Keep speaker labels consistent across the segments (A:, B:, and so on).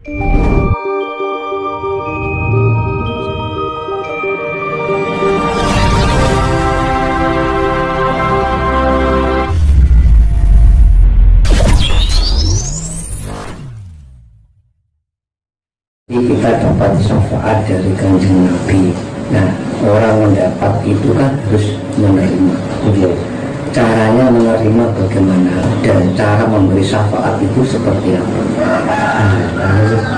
A: Kita dapat syafaat dari Kanjeng Nabi. Nah, orang mendapat itu kan harus menerima. Caranya menerima bagaimana dan cara memberi syafaat itu seperti apa?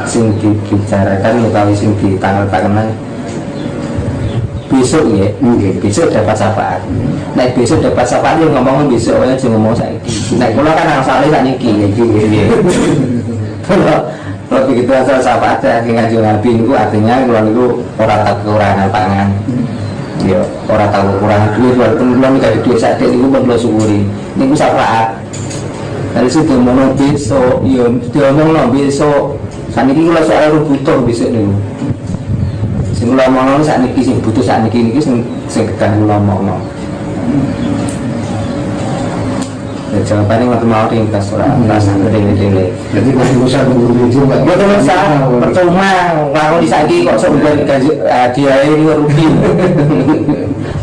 B: Sing dibicarakan utawi sing ditangan-tangan besok ya, besok dapat syafaat. Nek besok dapat syafaat yang ngomong besok aja ngomong saiki. Nek kula kan asale sakniki iki. Kalau begitu asal syafaat saya Kanjeng Nabi itu artinya kalau itu orang tak kekurangan pangan, ya orang tahu kekurangan duit, walaupun belum dikasih duit saat itu pun belum syukuri. Ini syafaat. Dari situ mau besok, ya dia ngomong besok. Saat ini kalau soal butuh besok dulu. Sing kula ngomong saat ini sing butuh saat ini sing kedah kula ngomong. Jawabannya waktu mau ringkas orang rasa gede-gede.
A: Jadi masih usah menunggu juga.
B: Betul usah, percuma. Kalau di saiki kok sebenarnya gaji dia ini rugi.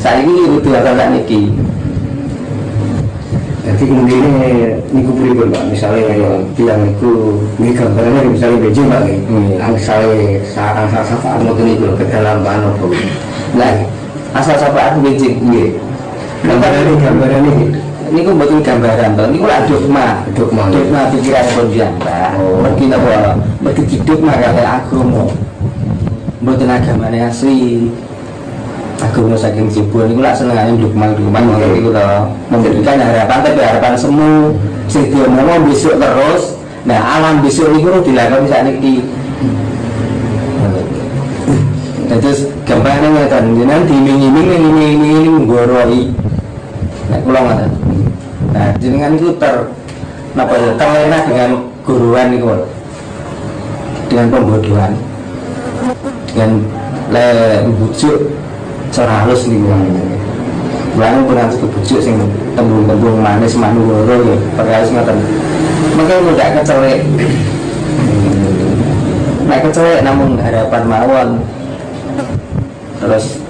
B: Saya ini rugi atau tak niki.
A: Jadi kemudian niku pribadi Pak, misalnya tiang itu ini gambarnya misalnya baju Pak, misalnya saat syafaat mau itu ke dalam bahan apa?
B: Nah, asal syafaat benjing,
A: gambarnya ini.
B: Ini kok betul gambaran toh. Ini kok dogma pikiran konjanta. Mergi napa? Mergi dogma kaya agama. Mboten agamane asli. Agama saking jebul niku lak senengane dogma ngono iku to. Memberikan harapan tapi harapan semu. Sing diomong besok terus. Nah, alam besok niku dilakoni sakniki. Terus gambarane ngeten, jenengan diiming-iming ini nggoroi. Nek kula ngoten. Nah, jenengan itu terlena dengan guruan itu, dengan pembodohan, dengan bujuk cara halus nih Lalu pernah bujuk sing tembung-tembung manis manungoro ya, perkara sing ngoten. Maka tidak kecelek. Nek kecelek namun harapan mawon. Terus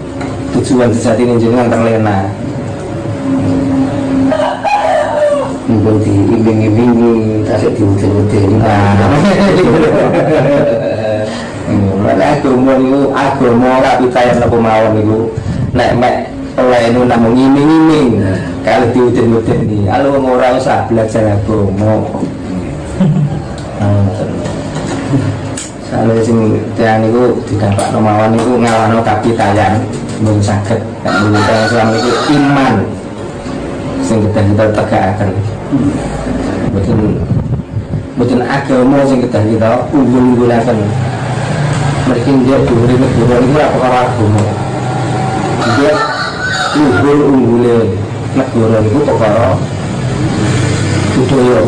B: tujuan sejati jenengan terlena.
A: Mungkin diimbing-imbingi, tasik diutil-util.
B: Agama ora pitayan apa mawon niku. Nek mek oleh nu namung iming-iming. Kalau diutil-util iki, kalau wong ora usah belajar agama. Kalau sing tiyang niku didapakno mawon niku ngalahno kapitayan mung saged. Nek mboten Islam niku iman. Sing kita tegakaken. Betul agama sing kita unggul-unggulaken. Mereka dia dhuwure negara iki ora perkara agama. Dia unggul-unggule negara niku perkara budaya.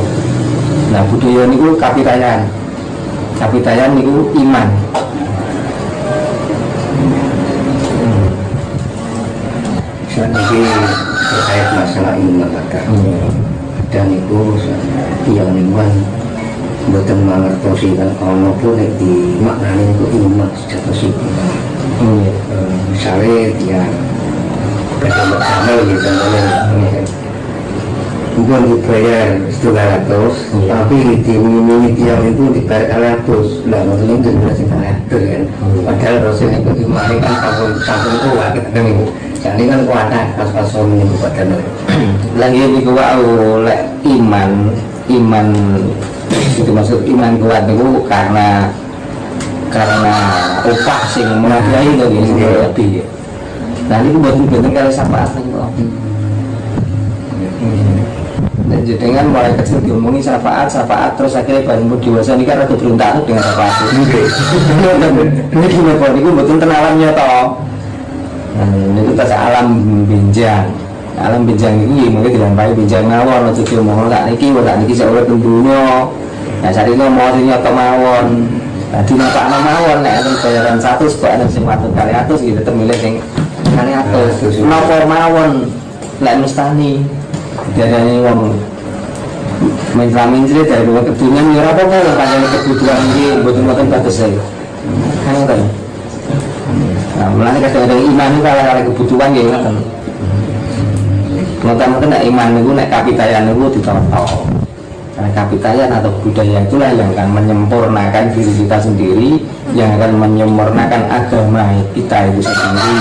B: Nah, budaya niku kapitayan. Kapitayan niku iman.
A: Saat ini terkait masalah iman dan itu yang iman bukan mengerti kan Allah pun di maknanya itu iman secara sipil. Misalnya dia ketemu sama gitu bukan dibayar 200 tapi di yang itu dibayar 100 lah maksudnya itu generasi 100 kan padahal Rasulnya itu dimari kan kampung kuat jadi kan kuatan pas-pas menyebut badan
B: lagi ini kuat oleh iman itu maksud iman kuat itu karena upah sing memadai itu lebih. Nah ini betul-betul kalau syafaat jadi kan mulai kecil diomongin syafaat terus akhirnya baru dewasa ini kan rada berontak dengan syafaat ini gimana ini betul kenalannya toh. Itu tas alam binjang ini mungkin dilampaui binjang mawon untuk diomongin tak niki seorang tentunya. Nah saat ini mau nyata mawon di nampak mawon nek ada bayaran 100 kok ada sing watut kali 100 gitu termilih sing kali 100 napa mawon lek mustani diadani wong mencela-mencela dari luar kedunya ya apa kok kadang kebutuhan ini mboten batas saya kan ngoten. Nah mulane kadang-kadang iman itu kalau kebutuhan ya ngoten. Ngoten nek iman niku nek kapitayan niku dicontoh. Karena kapitayan atau budaya itulah yang akan menyempurnakan diri kita sendiri, yang akan menyempurnakan agama kita itu sendiri.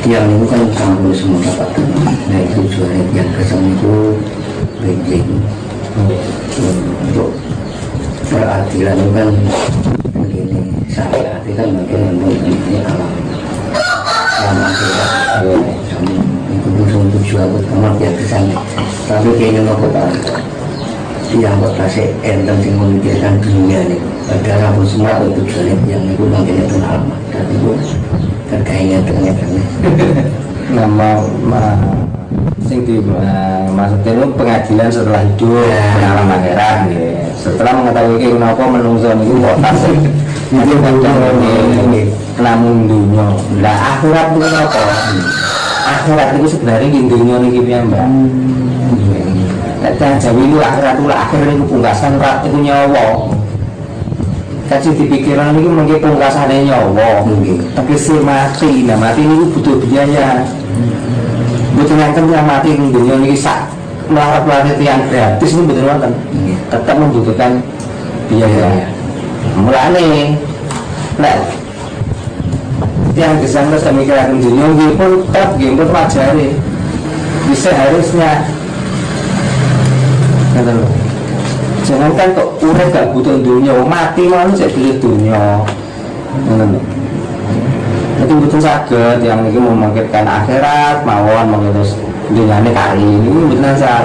A: Yang itu kan kamu semua dapat. Nah itu juara yang kesana itu Beijing untuk peradilan itu kan begini syariat itu kan bagian ini alam akhirat kamu itu untuk jual kamar yang kesana tapi kayaknya mau kota yang kota saya enteng sih memikirkan dunia nih padahal aku semua itu tujuannya yang itu bagian itu alam dan itu terkait ternyata
B: nama sing di maksudnya itu pengadilan setelah hidup pengalaman akhirat ya. Setelah mengetahui kenapa menungso niku kok tasik itu kadang ini namun dunia lah akhirat itu apa akhirat itu sebenarnya di dunia niki piyambak nek jawi lu akhirat itu akhir niku pungkasan rat itu nyawa kasih dipikiran ini mungkin pungkasannya nyawa tapi si mati, nah mati ini butuh biaya butuh yang mati di dunia ini sak melarat yang gratis ini betul kan tetap membutuhkan biaya mulane nah yang kesana saya mikirkan dunia ini pun tetap game pun wajar bisa harusnya jangan kan kok urip gak butuh dunia mati malah saya pilih dunia itu betul sakit yang ini memikirkan akhirat mawon menurut dunia ini kari ini betul asal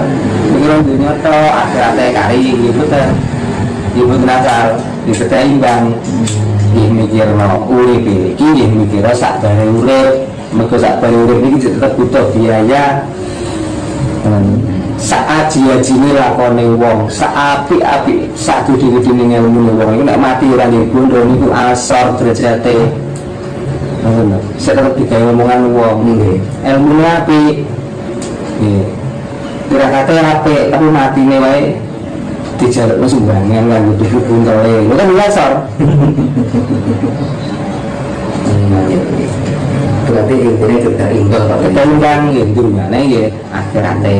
B: pikiran dunia itu akhiratnya kari gitu kan ibu asal diketahui imbang dia mikir no urip ini mikir sak dari urip mereka sak dari urip ini tetap butuh biaya saat jia-jini lakone wong saapi-api saat gede-gede ilmu wong itu nek mati ora dibondo niku asor derajate ngono saya tetep digawe omongan wong ilmune apik nggih tirakate apik tapi matine wae dijalukno sumbangan kanggo tuku buntele lho kan asor
A: berarti intinya tidak imbang
B: kita undang gitu nggih akhirate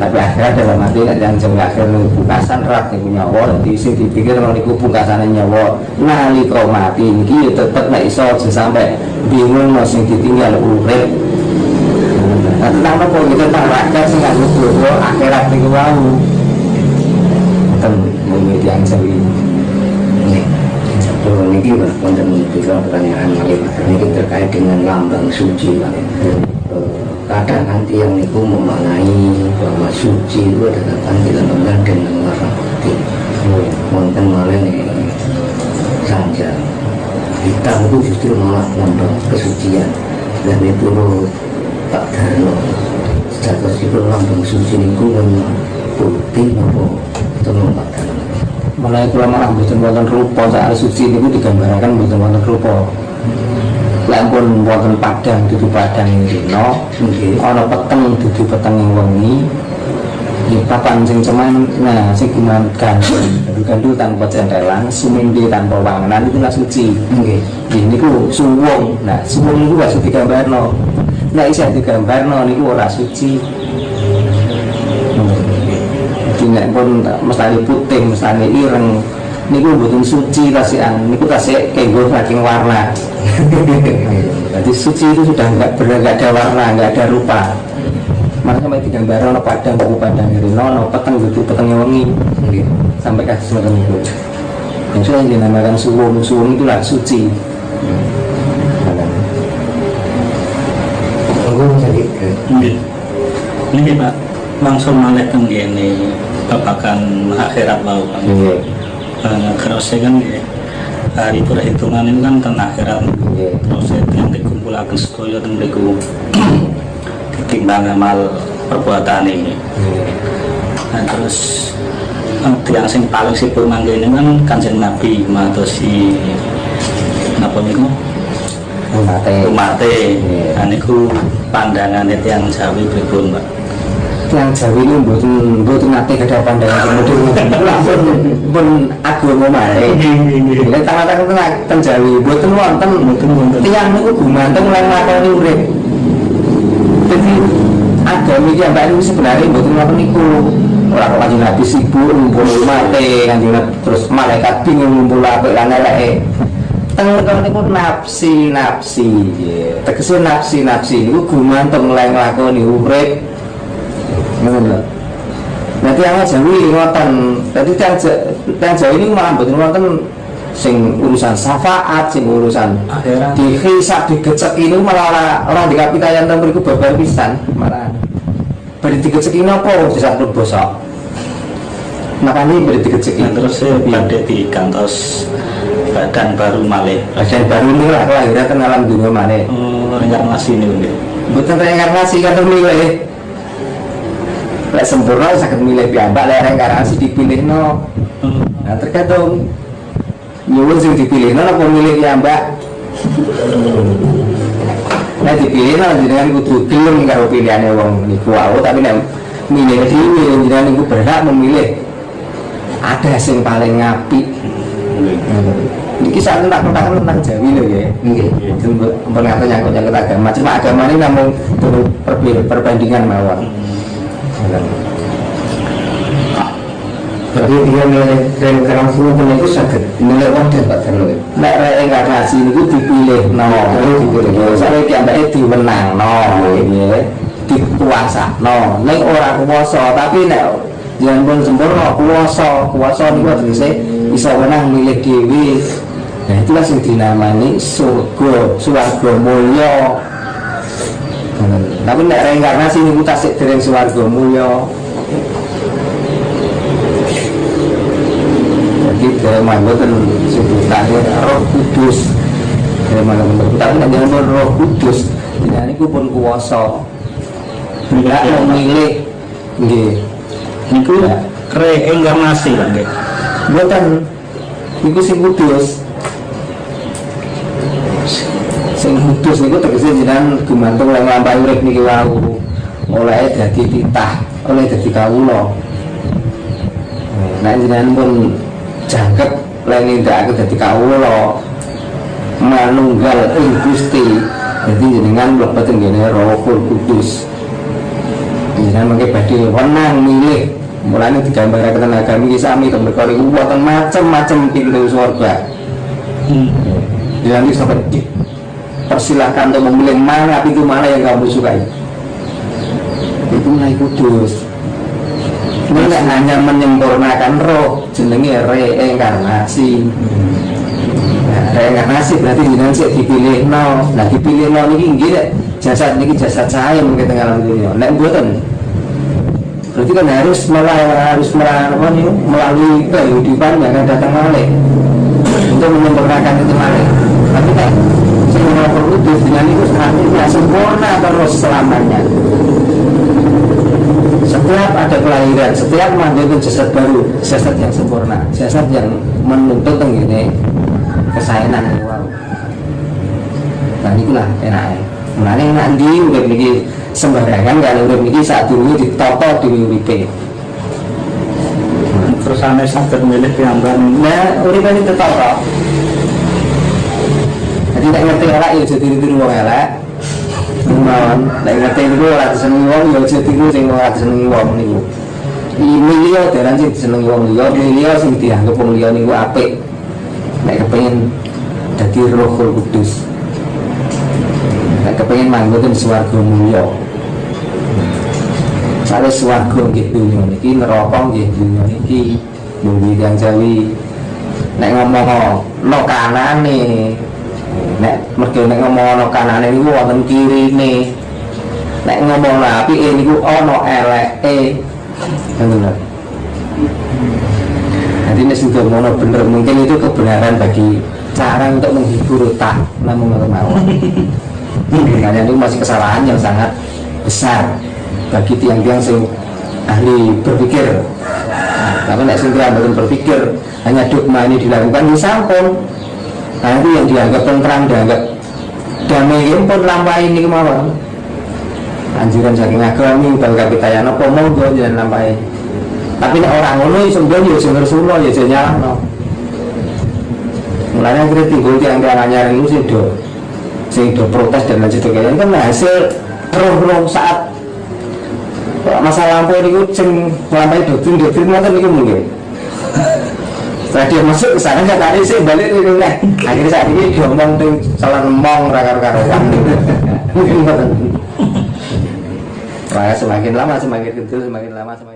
B: tapi akhirat dalam arti yang jauh akhir pungkasan rak yang nyawa di sini dipikir kalau niku pungkasan nyawa nalika mati ini ya tetap nak iso sampai bingung masih ditinggal urip nah tentang apa kita tentang rakyat sih nggak butuh akhirat niku wau tentang mungkin yang jauh ini
A: so ini Pak konten pertanyaan ini terkait dengan lambang suci Pak kadang nanti yang itu memaknai bahwa suci itu adalah dilambangkan dengan warna putih konten malah nih saja hitam itu justru malah lambang kesucian dan itu tak Darno jatuh itu lambang suci itu memang putih atau Pak Darno
B: malah itu malah buatan rupa saat suci itu digambarkan buatan rupa lampun wonten padang dudu padang dina ana peteng dudu peteng wengi di papan sing ceman nah sing gumankan gandul tanpa centelan sumindi tanpa wangenan itulah suci nggih niku suwung nah suwung niku wis digambarno nek isih digambarno niku ora suci nek pun mestani putih mestani ireng niku mboten suci tasian niku tasik kanggo saking warna jadi suci itu sudah enggak ada warna enggak ada rupa makanya sampai digambar ono padang buku padang itu ono peteng gitu petengnya wangi sampai kasih semacam itu yang sudah dinamakan suwung itulah suci
C: ini Pak langsung malih teng kene babagan akhirat mau terus kan hari perhitungan ini kan tentang akhirat terus yang dikumpulkan sekolah dan mriku ditimbang amal perbuatan ini nah terus yang sing paling sibuk mangke ini kan Kanjeng Nabi matur si napa niku umate. Nah niku pandangannya tiang Jawi pripun, Pak?
B: Tiang Jawi ini mboten nate gadah pandangan model langsung pun agama malih. Lha tangan-tangan teng Jawi mboten wonten tiang niku gumantung lan nglakoni urip. Jadi agama iki ambek niku sebenarnya mboten ngoten niku. Ora kok kanjeng Nabi sibuk ngumpul umate kanjeng Nabi terus malaikat bingung ngumpul apik lan eleke. Tengah niku nafsi tegese nafsi niku gumantung lek nglakoni urip ngono lho. Nanti yang Jawi ngoten, dadi tiyang Jawi ini malah mboten wonten sing urusan syafaat, sing urusan akhirat dihisab digecek ini malah ora dikapitayan teng mriku babar pisan malah. Bari digecek napa wis sak bosok. Makanya bari digecek
C: terus badhe digantos badan baru malih.
B: Badan baru ini lah kelahiran ten alam dunia malih.
C: Reinkarnasi niku nggih.
B: Mboten reinkarnasi kados milih. Lek sempurna saged milih piyambak lek reinkarnasi dipilihno. Nah tergantung nyuwun sing dipilihno apa milih piyambak. Nek dipilihno jenengan kudu gelem karo pilihane wong niku wae, tapi nek milih dhewe jenengan niku berhak memilih ada sing paling apik. Ini kisah tentang Jawi loh ya. Nggih. Ampun ngaten nyangkut agama. Cuma agama ini namung perbandingan mawon.
A: Jadi dia milih reinkarnasi itu sakit milih wadah Pak Terlo.
B: Nek reinkarnasi itu dipilih saya kiambake diwenangno nggih. Dikuasakno. Ning ora kuwasa, tapi nek yen pun sempurna kuwasa niku tegese iso wenang milih dhewe. Nah itulah yang dinamani swarga mulya. Tapi nek reinkarnasi niku tasik dereng swarga mulya. Jadi dereng mboten sebutane Roh Kudus. Dereng mboten tapi nek jenengan Roh Kudus jenengan niku pun kuwasa. Tidak memilih nggih.
C: Niku reinkarnasi Pak nggih.
B: Mboten niku sing kudus. Sing kudus niku tegese jenengan gumantung lan nglampahi urip niki wau. Oleh dadi titah, oleh dadi kawula. Nek jenengan pun jangkep lan nindakake dadi kawula manunggal ing Gusti. Dadi jenengan mlebet ngene Roh Kudus. Jenengan mengke badhe wenang milih. Mulane digambaraken agama iki sami to mereka niku wonten macam-macam pintu surga. Jadi sampai persilahkan untuk memilih mana pintu mana yang kamu sukai. Itu mulai kudus. Ini hanya menyempurnakan roh, jenenge reinkarnasi. Nah, reinkarnasi berarti jenengan sik dipilih no. Nah dipilih no niki nggih jasad niki jasad saya mungkin teng alam dunia. Nek mboten berarti kan harus melalui kehidupan yang akan datang malih untuk menyempurnakan itu malih. Tapi kan saya kudus dengan itu artinya sempurna terus selamanya. Setiap ada kelahiran, setiap mandi jasad baru, jasad yang sempurna, jasad yang menuntut ini kesayangan wow. Nah itulah enaknya. Mulane enak ndi urip niki sembarangan kalau urip niki saat dulu ditoto diwiwite.
C: Terus ane saged milih piyambak.
B: Nah, urip ini ditoto. Jadi nek ngerti ora ya aja tiru-tiru wong elek. Mawon, nek ngerti niku ora disenengi wong ya aja tiru sing ora disenengi wong niku. Milih dalan sing disenengi wong liya, milih sing dianggep wong liya niku apik. Nek kepengin dadi Roh Kudus. Nek kepengin manggon ing swarga mulya. Sare swarga nggih dunya niki, neraka nggih dunya niki. Mungkin yang Jawi nek ngomong no kanane, nek mergo nek ngomong no kanane niku wonten kirine. Nek ngomong apike niku ana eleke. Ngono. Nanti nek sudah ngono bener mungkin itu kebenaran bagi cara untuk menghibur otak namun mawon. Makanya itu masih kesalahan yang sangat besar bagi tiang-tiang yang ahli berpikir. Tapi nek sing belum berpikir hanya dogma ini dilakukan di sampun. Nah itu yang dianggap tentram, dianggap damai ini pun lampahin ini kemauan anjuran saking agami bal kapitayan apa monggo jangan lampahin tapi nek orang ngono iso ndon yo sing Rasulullah ya aja nyalahno mulane akhirnya timbul tiang-tiang anyar itu sing do protes dan lain sebagainya kan hasil roh saat masa lampu niku sing nglampahi doktrin ngoten niku mungkin setelah dia masuk ke sana kali sih balik itu nih akhirnya saat ini diomong tuh salah nemong rakar-karuan mungkin betul. Semakin lama semakin kecil semakin lama semakin